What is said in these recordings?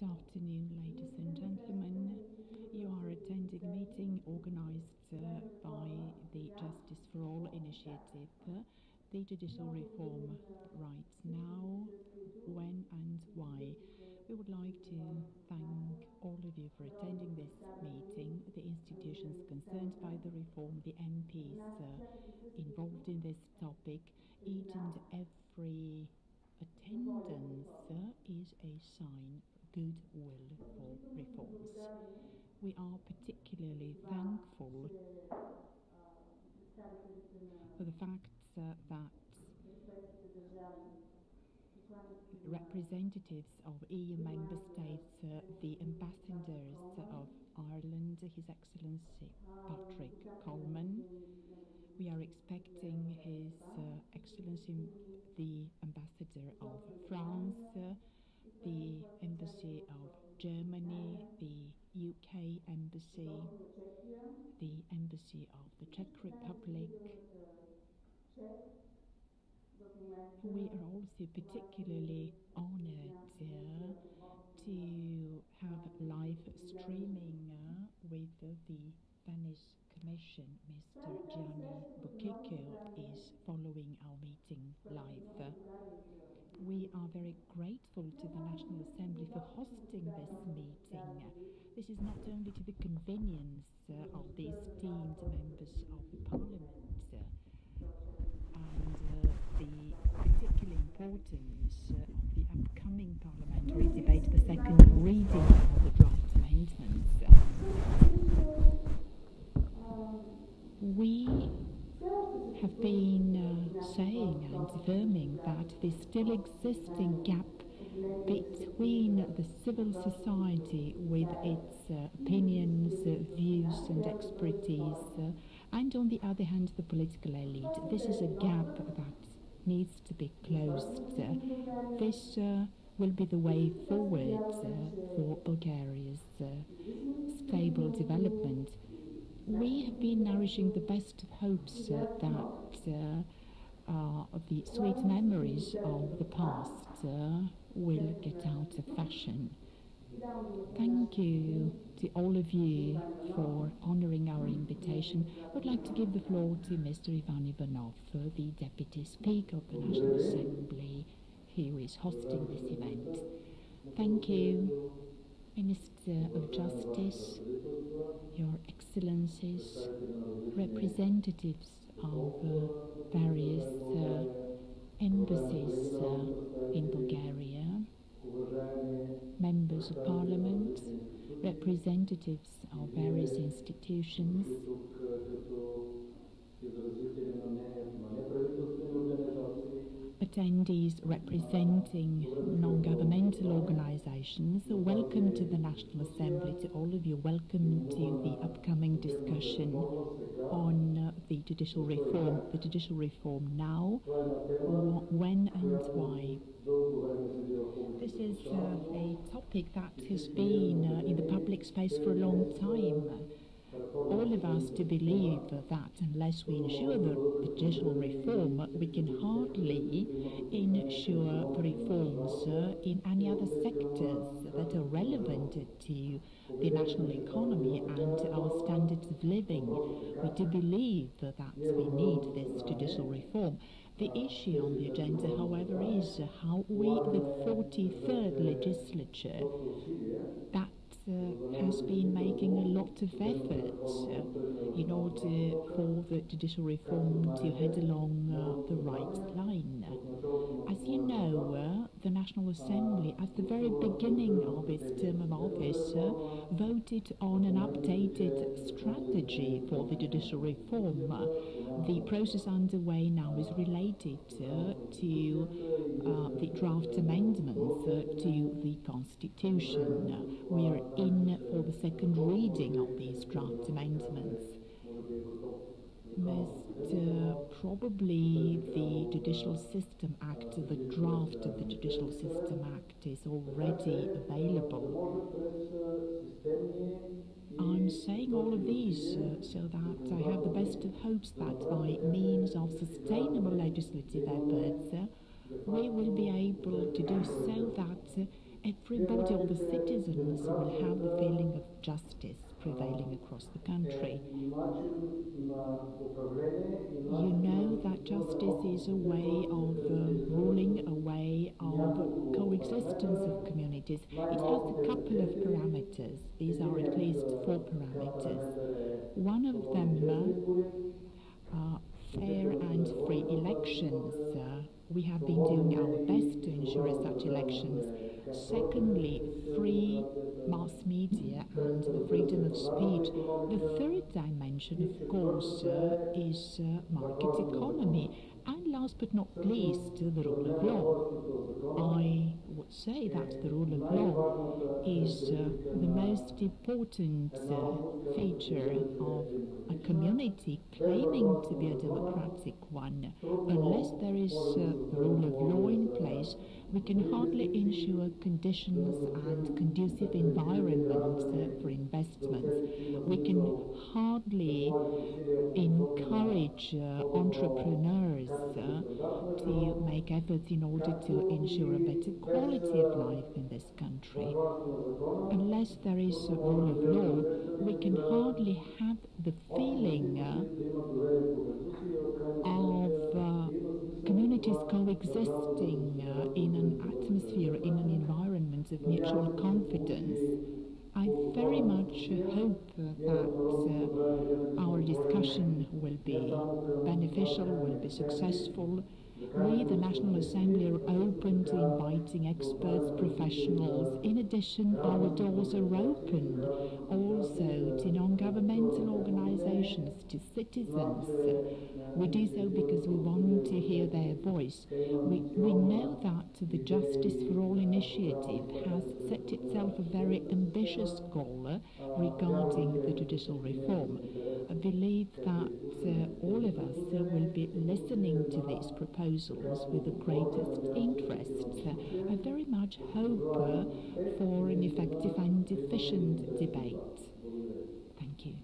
Good afternoon, ladies and gentlemen. You are attending a meeting organized by the Justice for All initiative, the judicial reform right now, when and why. We would like to thank all of you for attending this meeting, the institutions concerned by the reform, the MPs involved in this topic. Each and every attendance is a sign of goodwill for reforms. We are particularly thankful for the fact that representatives of EU member states, the ambassadors of Ireland, His Excellency Patrick Coleman. We are expecting His Excellency the Ambassador of France, the Embassy of Germany, the UK Embassy, the Embassy of the Czech Republic. We are also particularly honored to have live streaming with the Spanish Commission. Mr. Gianni Bucchecchio is following our meeting live. We are very grateful to the National Assembly for hosting this meeting. This is not only to the convenience of the esteemed members of the Parliament and the particular importance of the upcoming parliamentary debate, the second reading of the draft amendments. We have been saying and affirming that the still existing gap between the civil society with its opinions, views and expertise, and on the other hand the political elite. This is a gap that needs to be closed. This will be the way forward for Bulgaria's stable development. We have been nourishing the best of hopes that the sweet memories of the past will get out of fashion. Thank you to all of you for honouring our invitation. I would like to give the floor to Mr. Ivan Ivanov, the Deputy Speaker of the National Assembly, who is hosting this event. Thank you, Minister of Justice, Your Excellencies, representatives of various embassies in Bulgaria, members of Parliament, representatives of various institutions, attendees representing non-governmental organizations. Welcome to the National Assembly, to all of you. Welcome to the upcoming discussion on the judicial reform now, when and why. This is a topic that has been in the public space for a long time. All of us to believe that unless we ensure the judicial reform, we can hardly ensure the reforms in any other sectors that are relevant to the national economy and to our standards of living. We do believe that we need this judicial reform. The issue on the agenda, however, is how we, the 43rd legislature, that has been making a lot of efforts in order for the judicial reform to head along the right line. As you know, the National Assembly, at the very beginning of its term of office, voted on an updated strategy for the judicial reform. The process underway now is related to the draft amendments to the Constitution. We are in for the second reading of these draft amendments. Probably the Judicial System Act, the draft of the Judicial System Act is already available. I'm saying all of these so that I have the best of hopes that by means of sustainable legislative efforts we will be able to do so that everybody, all the citizens, will have the feeling of justice prevailing across the country. You know that justice is a way of ruling, a way of coexistence of communities. It has a couple of parameters. These are at least 4 parameters. One of them fair and free elections. We have been doing our best to ensure such elections. Secondly, free mass media and the freedom of speech. The third dimension, of course, is market economy. And last but not least, the rule of law. I would say that the rule of law is the most important feature of a community claiming to be a democratic one. Unless there is the rule of law in place, we can hardly ensure conditions and conducive environments for investments. We can hardly encourage entrepreneurs to make efforts in order to ensure a better quality of life in this country. Unless there is a rule of law, we can hardly have the feeling of communities coexisting in an atmosphere, in an environment of mutual confidence. I very much hope that our discussion will be beneficial, will be successful. We, the National Assembly, are open to inviting experts, professionals. In addition, our doors are open also to non-governmental organizations, to citizens. We do so because we want to hear their voice. We know that the Justice for All initiative has set itself a very ambitious goal regarding the judicial reform. I believe that all of us will be listening to these proposals with the greatest interest. I very much hope for an effective and efficient debate. Thank you.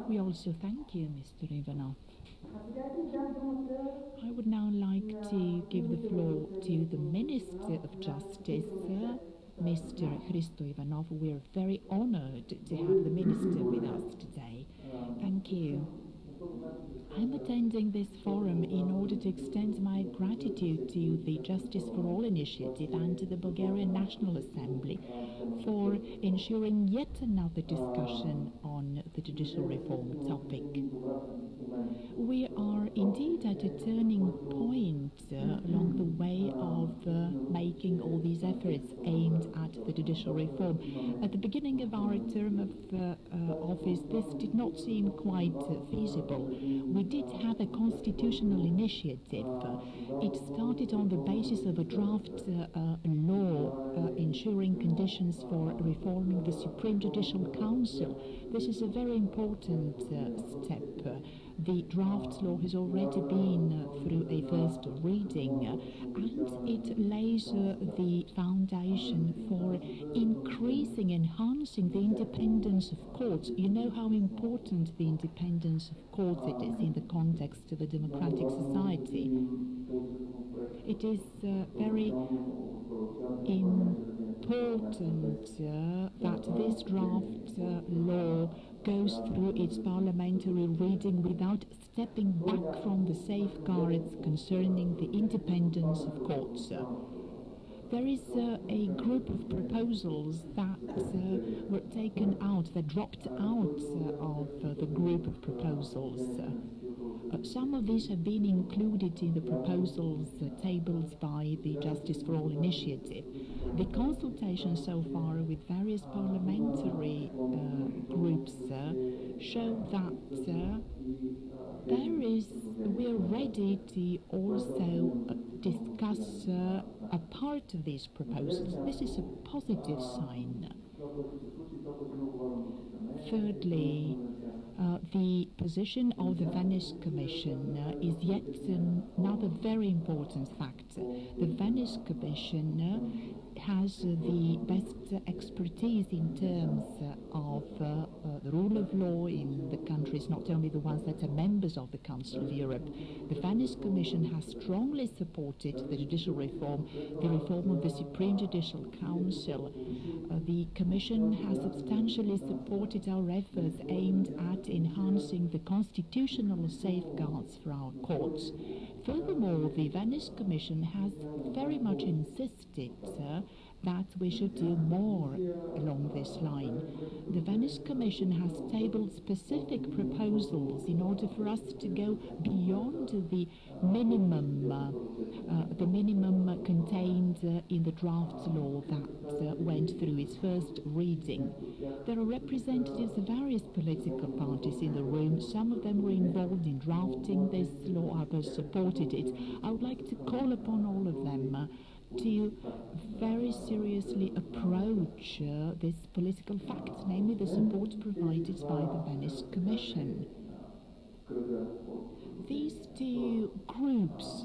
We also thank you, Mr. Ivanov. I would now like to give the floor to the Minister of Justice, Mr. Hristo Ivanov. We're very honored to have the Minister with us today. Thank you. I'm attending this forum in order to extend my gratitude to the Justice for All initiative and to the Bulgarian National Assembly for ensuring yet another discussion on the judicial reform topic. We are indeed at a turning point along the way of making all these efforts aimed at the judicial reform. At the beginning of our term of office, this did not seem quite feasible. We did have a constitutional initiative. It started on the basis of a draft law ensuring conditions for reforming the Supreme Judicial Council. This is a very important step. The draft law has already been through a first reading, and it lays the foundation for increasing, enhancing the independence of courts. You know how important the independence of courts it is in the context of a democratic society. It is very important that this draft law goes through its parliamentary reading without stepping back from the safeguards concerning the independence of courts. There is a group of proposals that were taken out, that dropped out of the group of proposals. Some of these have been included in the proposals tabled by the Justice for All initiative. The consultation so far with various parliamentary groups show that we're ready to also discuss a part of these proposals. This is a positive sign. Thirdly, the position of the Venice Commission is yet another very important factor. The Venice Commission has the best expertise in terms of the rule of law in the countries, not only the ones that are members of the Council of Europe. The Venice Commission has strongly supported the judicial reform, the reform of the Supreme Judicial Council. The Commission has substantially supported our efforts aimed at enhancing the constitutional safeguards for our courts. Furthermore, the Venice Commission has very much insisted that we should do more along this line. The Venice Commission has tabled specific proposals in order for us to go beyond the minimum contained in the draft law that went through its first reading. There are representatives of various political parties in the room. Some of them were involved in drafting this law, others supported it. I would like to call upon all of them to very seriously approach this political fact, namely the support provided by the Venice Commission. These two groups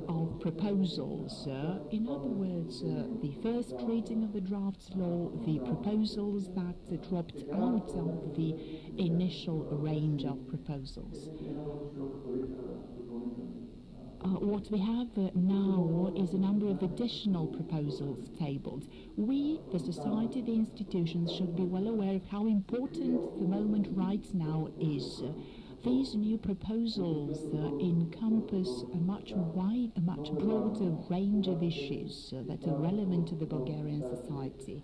of proposals, in other words, the first reading of the draft law, the proposals that dropped out of the initial range of proposals. What we have now is a number of additional proposals tabled. We, the society, the institutions, should be well aware of how important the moment right now is. These new proposals encompass a much broader range of issues that are relevant to the Bulgarian society.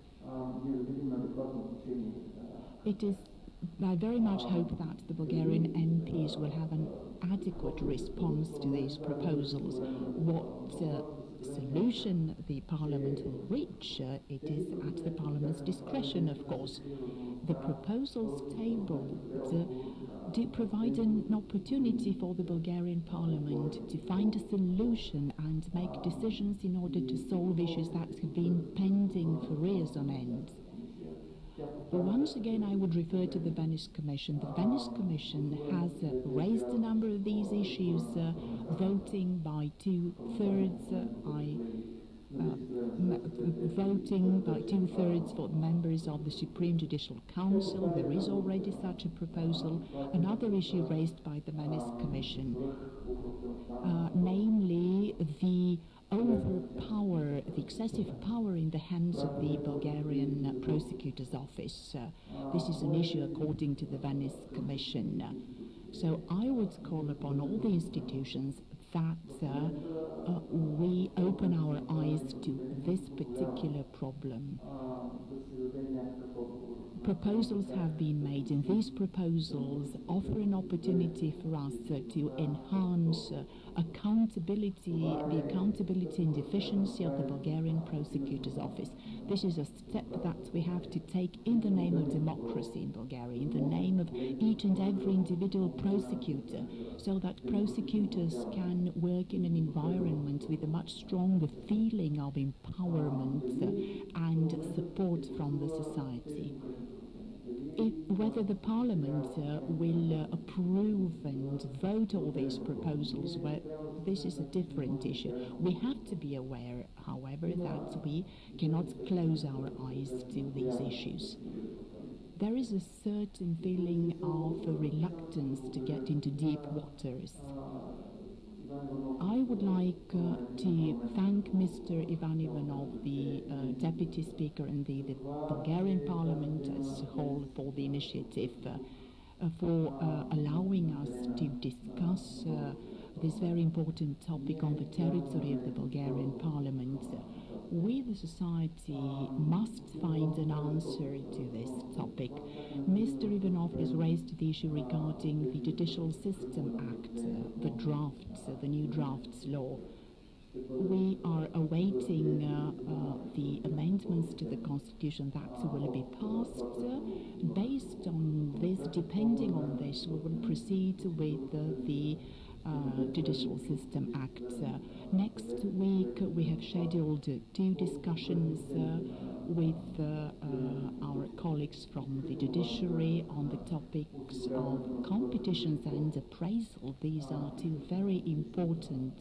I very much hope that the Bulgarian MPs will have an adequate response to these proposals. What solution the Parliament will reach, it is at the Parliament's discretion, of course. The proposals tabled do provide an opportunity for the Bulgarian Parliament to find a solution and make decisions in order to solve issues that have been pending for years on end. Once again, I would refer to the Venice Commission. The Venice Commission has raised a number of these issues, voting by two-thirds. Voting by two-thirds for the members of the Supreme Judicial Council. There is already such a proposal. Another issue raised by the Venice Commission, namely the excessive power in the hands of the Bulgarian Prosecutor's Office. This is an issue according to the Venice Commission. So I would call upon all the institutions that we open our eyes to this particular problem. Proposals have been made, and these proposals offer an opportunity for us to enhance the accountability and efficiency of the Bulgarian Prosecutor's Office. This is a step that we have to take in the name of democracy in Bulgaria, in the name of each and every individual prosecutor, so that prosecutors can work in an environment with a much stronger feeling of empowerment and support from the society. Whether the Parliament will approve and vote all these proposals, well, this is a different issue. We have to be aware, however, that we cannot close our eyes to these issues. There is a certain feeling of reluctance to get into deep waters. I would like to thank Mr. Ivan Ivanov, the Deputy Speaker, and the Bulgarian Parliament as a whole for the initiative, for allowing us to discuss this very important topic on the territory of the Bulgarian Parliament. We, the society, must find an answer to this topic. Mr. Ivanov has raised the issue regarding the Judicial System Act, the new drafts law. We are awaiting the amendments to the Constitution that will be passed. Based on this, depending on this, we will proceed with the Judicial System Act. Next week we have scheduled 2 discussions with our colleagues from the judiciary on the topics of competitions and appraisal. These are 2 very important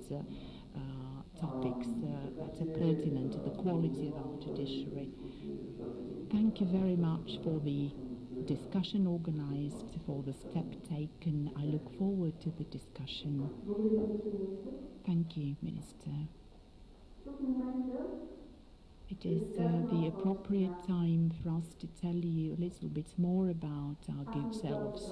topics that are pertinent to the quality of our judiciary. Thank you very much for the discussion organized, for the step taken. I look forward to the discussion. Thank you, Minister. It is the appropriate time for us to tell you a little bit more about our good selves.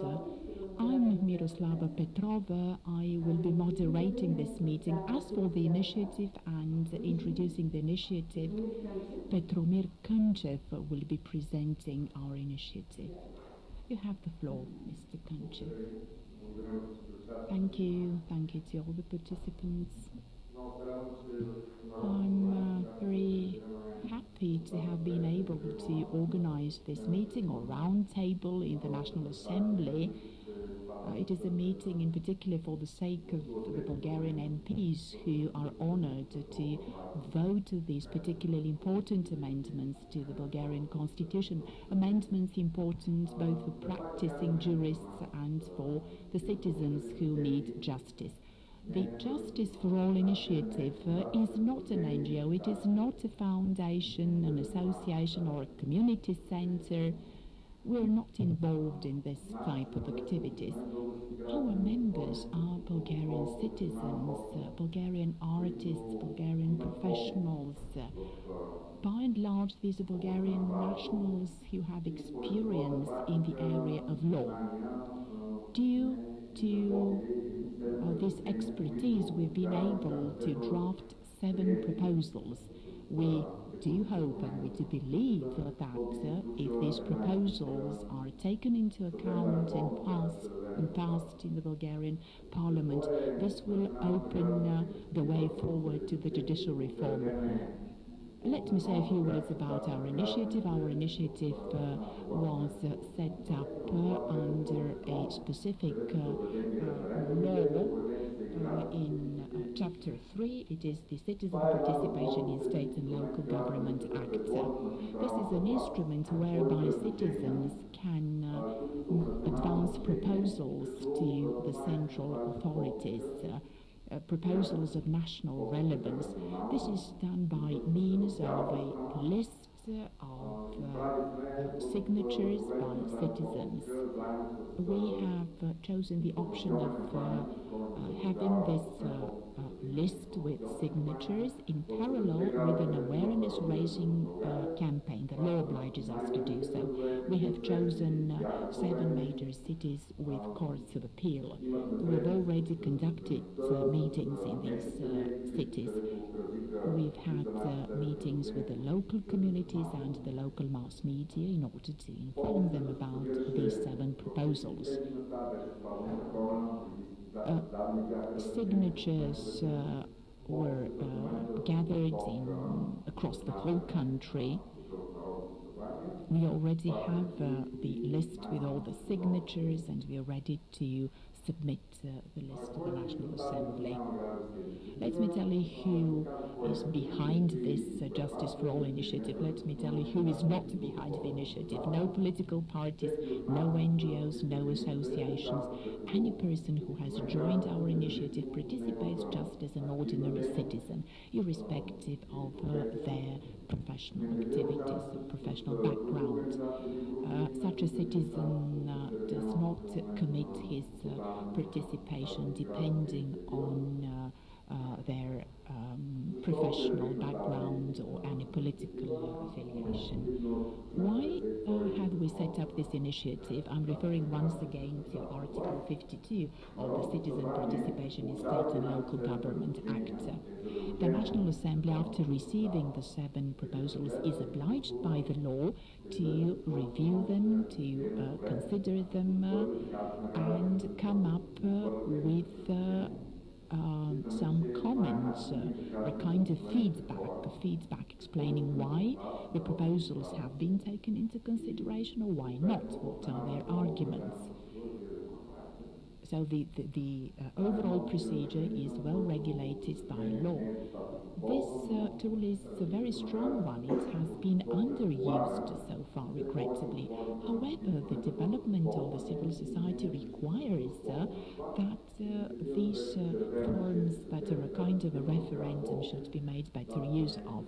I'm Miroslava Petrova. I will be moderating this meeting. As for the initiative and introducing the initiative, Petromir Kanchev will be presenting our initiative. You have the floor, Mr. Kanchev. Thank you. Thank you to all the participants. I'm very happy to have been able to organize this meeting or roundtable in the National Assembly. It is a meeting in particular for the sake of the Bulgarian MPs who are honored to vote these particularly important amendments to the Bulgarian Constitution. Amendments important both for practicing jurists and for the citizens who need justice. The Justice for All initiative is not an NGO, it is not a foundation, an association or a community center. We're not involved in this type of activities. Our members are Bulgarian citizens, Bulgarian artists, Bulgarian professionals. By and large, these are Bulgarian nationals who have experience in the area of law. Due to this expertise, we've been able to draft 7 proposals. We do hope and we do believe that if these proposals are taken into account and passed in the Bulgarian Parliament, this will open the way forward to the judicial reform. Let me say a few words about our initiative. Our initiative was set up under a specific law in Chapter 3. It is the Citizen Participation in State and Local Government Act. This is an instrument whereby citizens can advance proposals to the central authorities. Proposals of national relevance. This is done by means of a list of signatures by citizens. We have chosen the option of having this list with signatures in parallel with an awareness-raising campaign. The law obliges us to do so. We have chosen 7 major cities with courts of appeal. We've already conducted meetings in these cities. We've had meetings with the local communities and the local mass media in order to inform them about these 7 proposals. Signatures were gathered across the whole country. We already have the list with all the signatures, and we are ready to submit the list to the National Assembly. Let me tell you who is behind this Justice for All initiative. Let me tell you who is not behind the initiative. No political parties, no NGOs, no associations. Any person who has joined our initiative participates just as an ordinary citizen, irrespective of their professional activities or professional background. Such a citizen does not commit his participation depending on their professional background or any political affiliation. Why have we set up this initiative? I'm referring once again to Article 52 of the Citizen Participation in State and Local Government Act. The National Assembly, after receiving the 7 proposals, is obliged by the law to review them, to consider them, and come up with some comments, a kind of feedback explaining why the proposals have been taken into consideration or why not, what are their arguments. So the overall procedure is well regulated by law. This tool is a very strong one. It has been under used so far, regrettably. However, the development of the civil society requires that these forms that are a kind of a referendum should be made better use of.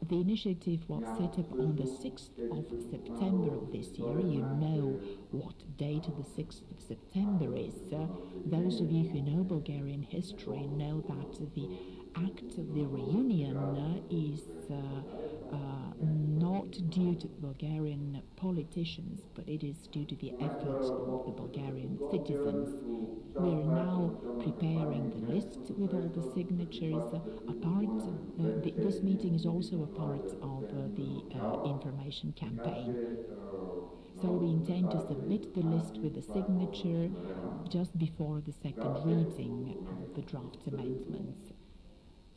The initiative was set up on the 6th of September of this year. You know what date the 6th of September is. Those of you who know Bulgarian history know that the act of the reunion is not due to Bulgarian politicians, but it is due to the efforts of the Bulgarian citizens. We are now preparing the list with all the signatures. This meeting is also a part of the information campaign. So we intend to submit the list with the signature just before the second reading of the draft amendments,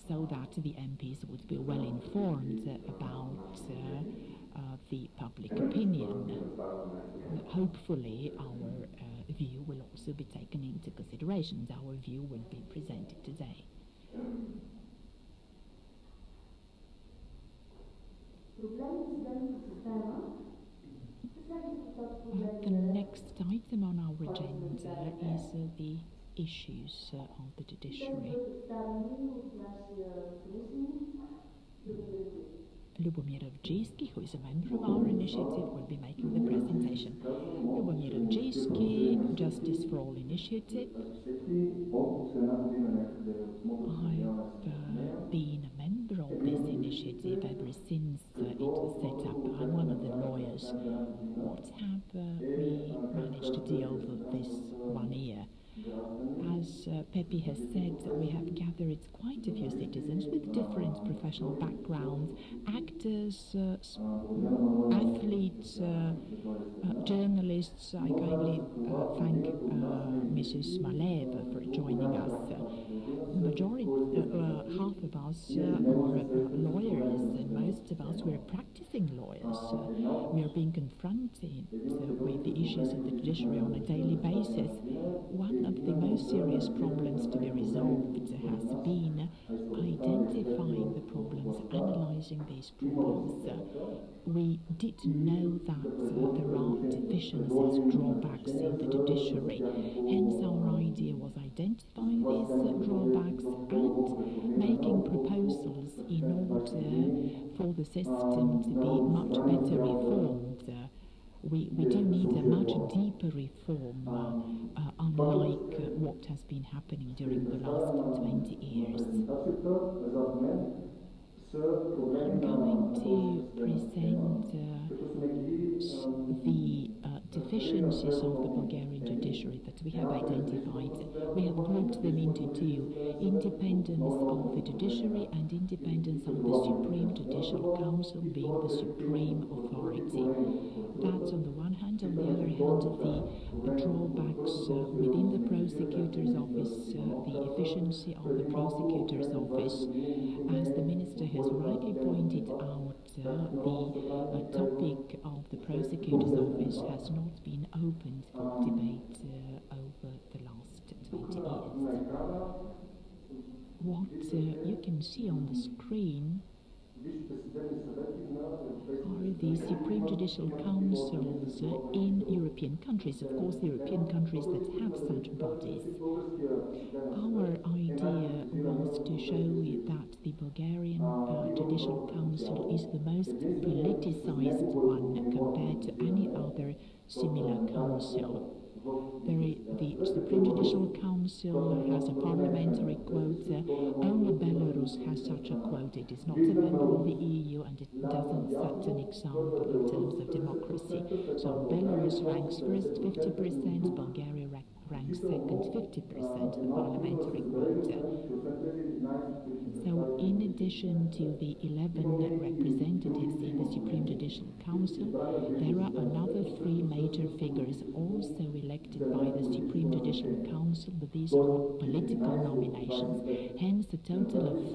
so that the MPs would be well informed about the public opinion. Hopefully our view will also be taken into consideration. Our view will be presented today. The next item on our agenda is the issues of the judiciary. Lubomir, who is a member of our initiative, will be making the presentation. Lubomir, Justice for All Initiative. I've been a member of this initiative ever since it was set up. I'm one of the lawyers. What have we managed to do over this 1 year? As Pepe has said, we have gathered quite a few citizens with different professional backgrounds, actors, athletes, journalists. I kindly thank Mrs. Malev for joining us. The majority, half of us are lawyers, and most of us were practicing lawyers. We are being confronted with the issues of the judiciary on a daily basis. One of the most serious problems to be resolved has been identifying the problems, analyzing these problems. We did know that there are deficiencies, drawbacks in the judiciary. Hence our idea was identifying these drawbacks and making proposals in order for the system to be much better reformed. We do need a much deeper reform, unlike what has been happening during the last 20 years. I'm going to present the deficiencies of the Bulgarian judiciary that we have identified. We have grouped them into two: independence of the judiciary and independence of the Supreme Judicial Council being the supreme authority. That's on the one hand. On the other hand, the drawbacks within the prosecutor's office, the efficiency of the prosecutor's office. As the minister has rightly pointed out, the topic of the prosecutor's office has not been opened for debate over the last 20 years. What you can see on the screen are the Supreme Judicial Councils in European countries, of course European countries that have such bodies. Our idea was to show that the Bulgarian Judicial Council is the most politicized one compared to any other similar council. The Supreme Judicial Council has a parliamentary quota. Only Belarus has such a quota. It is not a member of the EU and it doesn't set an example in terms of democracy. So Belarus ranks first 50%, Bulgaria ranks second 50%, the parliamentary quota. So in addition to the 11 representatives in the Supreme Judicial Council, there are another 3 major figures also elected by the Supreme Judicial Council, but these are not political nominations. Hence, a total of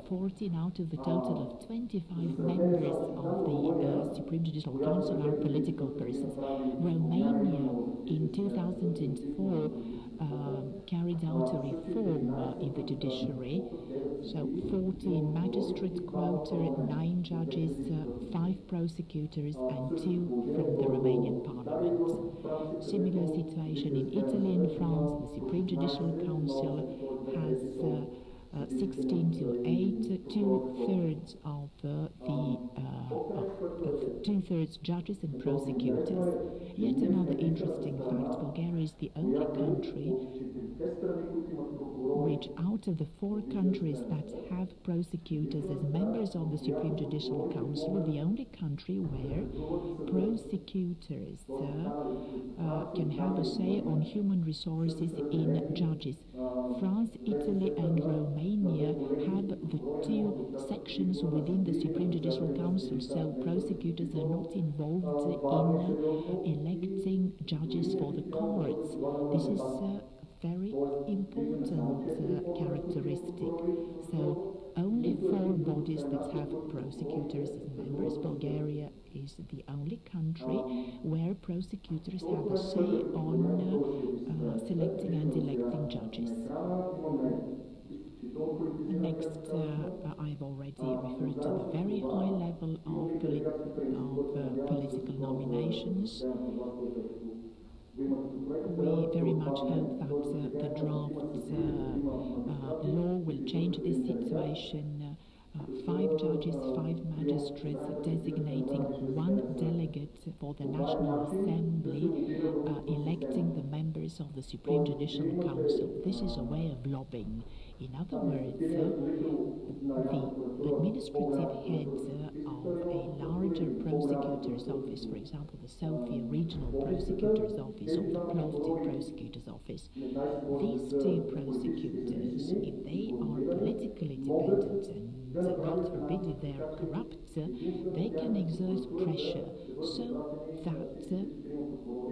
14 out of the total of 25 members of the Supreme Judicial Council are political persons. Romania in 2004 carried out a reform in the judiciary. So 14 magistrates quota, 9 judges, 5 prosecutors and 2 from the Romanian parliament. Similar situation in Italy and France. The Supreme Judicial Council has 16 to 8, two-thirds of two-thirds judges and prosecutors. Yet another interesting fact, Bulgaria is the only country which, out of the 4 countries that have prosecutors as members of the Supreme Judicial Council, the only country where prosecutors can have a say on human resources in judges. France, Italy and Romania have the 2 sections within the Supreme Judicial Council, so prosecutors are not involved in electing judges for the courts. This is a very important characteristic. So only 4 bodies that have prosecutors as members. Bulgaria is the only country where prosecutors have a say on selecting and electing judges. Next, I've already referred to the very high level of political nominations. We very much hope that the draft law will change this situation. 5 judges, 5 magistrates, designating 1 delegate for the National Assembly, electing the members of the Supreme Judicial Council. This is a way of lobbying. In other words, the administrative head of a larger prosecutor's office, for example, the Sofia Regional Prosecutor's Office or the Plovdiv Prosecutor's Office, these 2 prosecutors, if they are politically dependent and God forbid if they are corrupt, they can exert pressure so that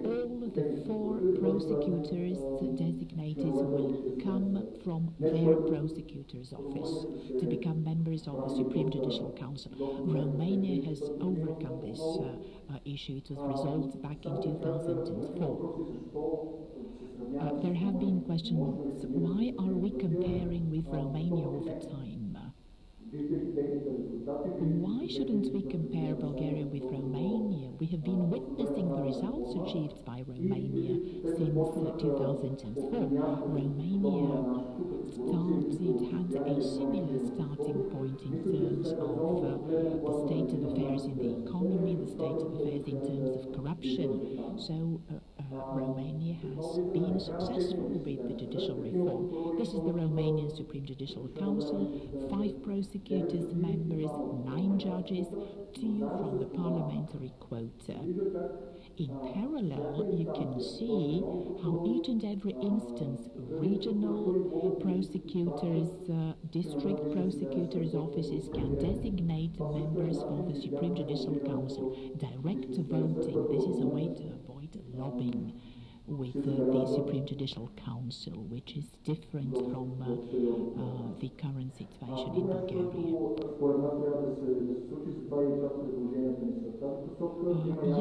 all the 4 prosecutors designated will come from their prosecutor's office to become members of the Supreme Judicial Council. Romania has overcome this issue. It was resolved back in 2004. There have been questions, why are we comparing with Romania all the time? Why shouldn't we compare Bulgaria with Romania? We have been witnessing the results achieved by Romania since 2004. Romania had a similar starting point in terms of the state of affairs in the economy, the state of affairs in terms of corruption. So Romania has been successful with the judicial reform. This is the Romanian Supreme Judicial Council, 5 prosecutors, members, 9 judges, 2 from the parliamentary quota. In parallel, you can see how each and every instance, regional prosecutors, district prosecutors' offices can designate members for the Supreme Judicial Council. Direct voting, this is a way to avoid lobbying with the Supreme Judicial Council, which is different from the current situation in Bulgaria.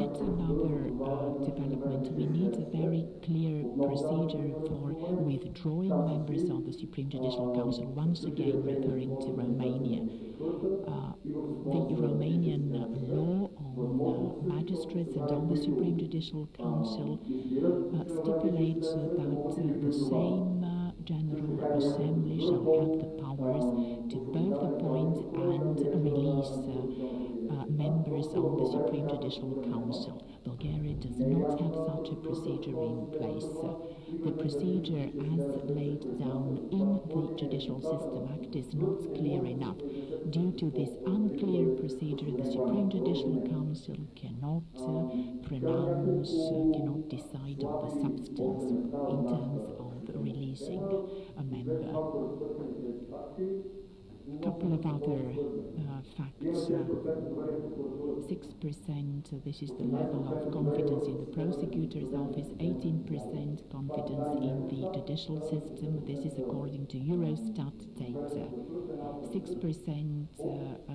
Yet another development, we need a very clear procedure for withdrawing members of the Supreme Judicial Council, once again referring to Romania. The Romanian law on magistrates and on the Supreme Judicial Council stipulates that the same General Assembly shall have the powers to both appoint and release members of the Supreme Judicial Council. Bulgaria does not have such a procedure in place. The procedure as laid down in the Judicial System Act is not clear enough. Due to this unclear procedure, the Supreme Judicial Council cannot pronounce, cannot decide on the substance in terms of releasing a member. A couple of other facts. 6%, this is the level of confidence in the prosecutor's office, 18% confidence in the judicial system. This is according to Eurostat data. 6%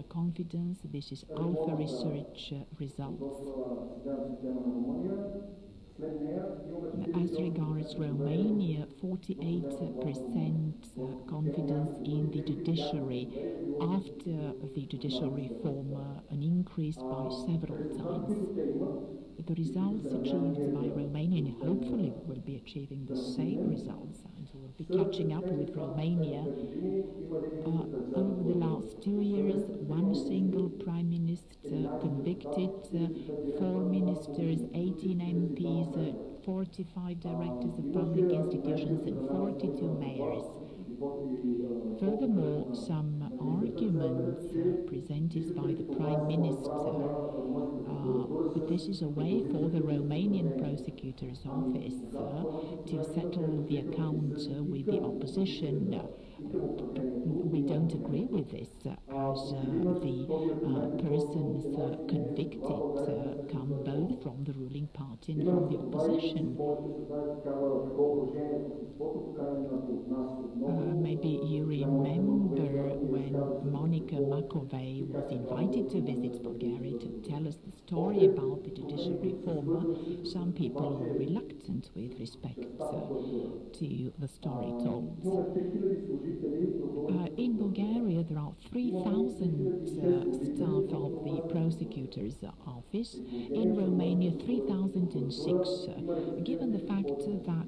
confidence, this is Alpha Research results. As regards Romania, 48% confidence in the judiciary. After the judicial reform, an increase by several times. The results achieved by Romania, and hopefully will be achieving the same results, and will be catching up with Romania. Over the last 2 years, one single prime minister convicted, 4 ministers, 18 MPs, 45 directors of public institutions, and 42 mayors. Furthermore, some arguments presented by the Prime Minister, but this is a way for the Romanian Prosecutor's Office to settle the account with the opposition. We don't agree with this, as the persons convicted come both from the ruling party and from the opposition. Maybe you remember when Monica Macovei was invited to visit Bulgaria to tell us the story about the judicial reform. Some people were reluctant with respect to the story told. In Bulgaria, there are 3,000 staff of the prosecutor's office. In Romania, 3,006. Given the fact that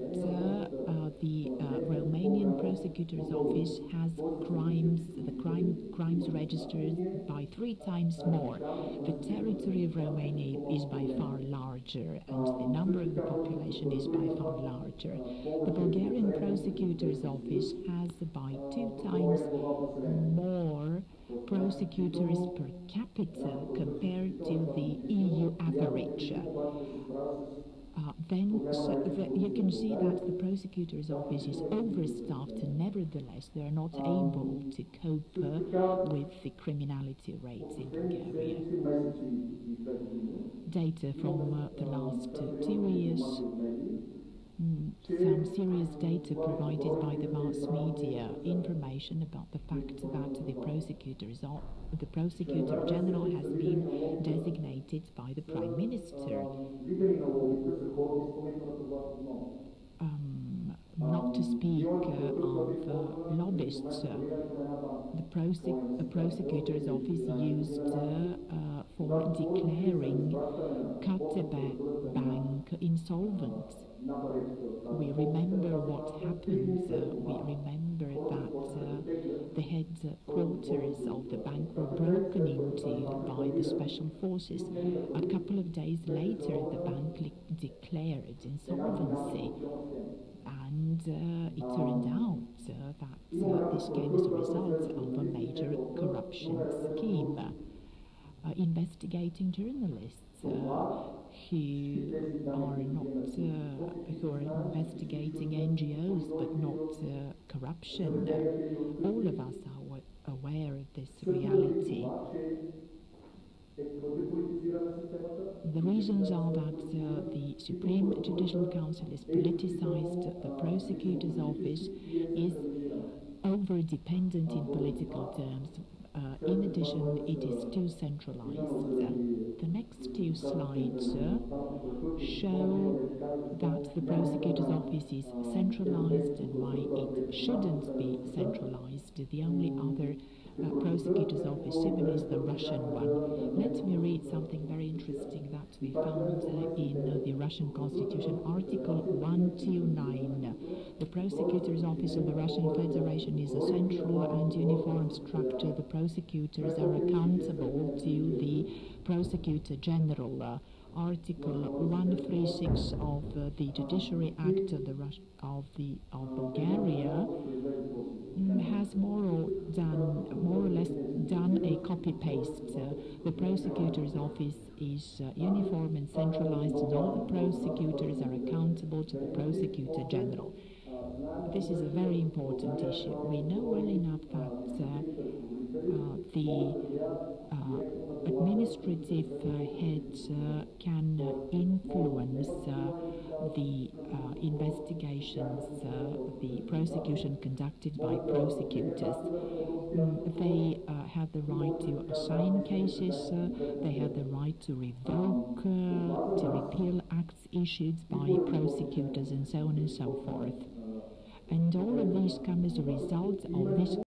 the Romanian prosecutor's office has crimes registered by 3 times more, the territory of Romania is by far larger, and the number of the population is by far larger. The Bulgarian prosecutor's office has by 2 times more prosecutors per capita compared to the EU average. You can see that the prosecutor's office is overstaffed, and nevertheless they are not able to cope with the criminality rates in Bulgaria. Data from the last 2 years. Some serious data provided by the mass media, information about the fact that the Prosecutor General has been designated by the Prime Minister. Not to speak of lobbyists. The prosecutor's office used for declaring Katebe Bank insolvent. We remember what happened. We remember that the headquarters of the bank were broken into by the special forces. A couple of days later, the bank declared insolvency, and it turned out that this came as a result of a major corruption scheme. Investigating journalists who are investigating NGOs but not corruption. All of us are aware of this reality. The reasons are that the Supreme Judicial Council is politicized, the prosecutor's office is over-dependent in political terms. In addition, it is too centralized. The next 2 slides show that the prosecutor's office is centralized and why it shouldn't be centralized. The only other prosecutor's office similar is the Russian one. Let me read something very interesting that we found in the Russian Constitution, Article 129. The prosecutor's office of the Russian Federation is a central and uniform structure. The prosecutors are accountable to the Prosecutor General. Article 136 of the Judiciary Act of Bulgaria has more or less done a copy-paste. The prosecutor's office is uniform and centralized, and all the prosecutors are accountable to the Prosecutor General. This is a very important issue. We know well enough that the administrative heads can influence the investigations, the prosecution conducted by prosecutors. They have the right to assign cases, they have the right to revoke, to repeal acts issued by prosecutors, and so on and so forth. And all of these come as a result of this